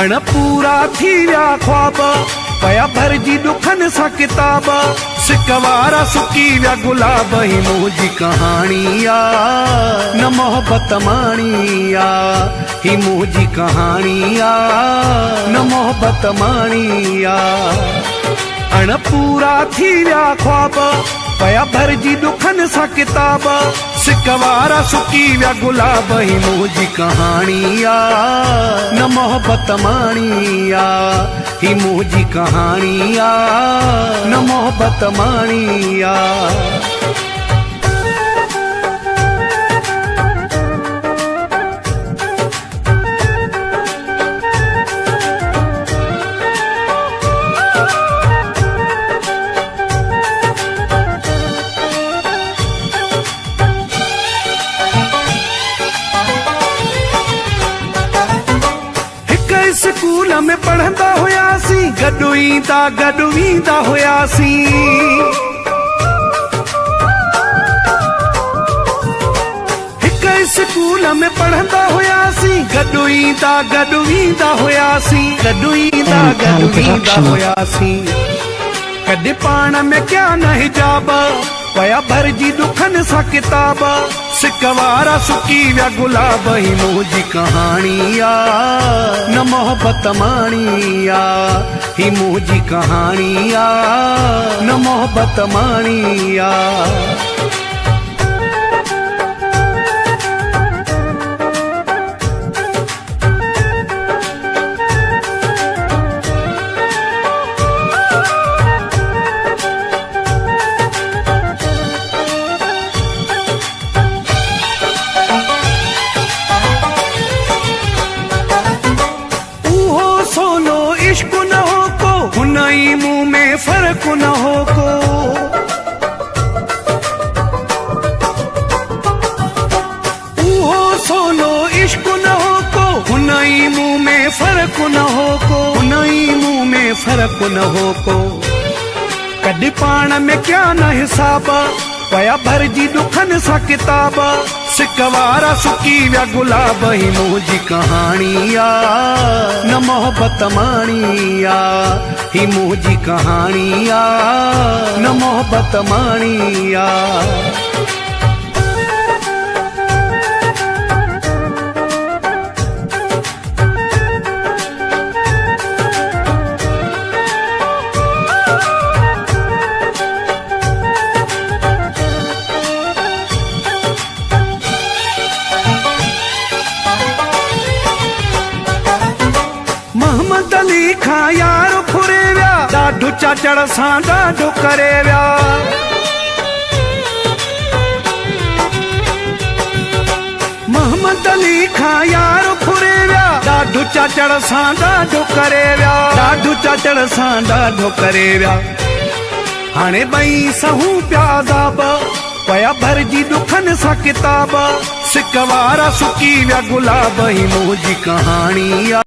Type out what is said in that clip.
अण पूरा थी विया ख्वाब पया भरजी दुखन सा किताब सिकवारा सुकी विया गुलाब ही मुझी कहानी आ न मोहब्बत माणी आ ही मुझी कहानी आ न मोहब्बत माणी आ अण पूरा थी विया ख्वाब पया भरजी दुखन सा किताब सिकवारा सुकी विया गुलाब ही मुझी कहानी आ न मोहब्बत माणी आ ही मुझी कहानी आ न मोहब्बत माणी आ स्कूल में पढ़ंदा हुयासी गडु ईंदा हुयासी हिक स्कूल में पढ़ंदा हुयासी गडु ईंदा हुयासी गडु ईंदा हुयासी कॾहिं पाण में क्या न हिजाब पया भरजी दुखन सा किताब सिकवारा सुकी विया गुलाब ही मुझी कहानी आ न मोहब्बत माणी आ ही मुझी कहानी आ न मोहब्बत माणी आ इश्क न हो को हुनई मुंह में फर्क न हो को उहो सोलो इश्क न हो को हुनई मुंह में फर्क न हो को हुनई मुंह में फर्क न हो को कॾहिं पाण में क्या न हिसाब पया भरजी दुखन सा किताब सिकवारा सुकी विया गुलाब ही मुझी कहानी आ न मोहब्बत माणी आ ही मुझी कहानी आ न मोहब्बत माणी आ मोहम्मद अली खां यार फुरे विया ॾाढो चाचड़ सां ॾाढो करे विया मोहम्मद अली खां यार फुरे विया ॾाढो चाचड़ सां ॾाढो करे विया ॾाढो चाचड़ सां ॾाढो करे विया हाणे ॿई सहूं पिया अज़ाब पया भरजी दुखन सा किताब सिकवारा सुकी विया गुलाब ही मुझी कहानी आ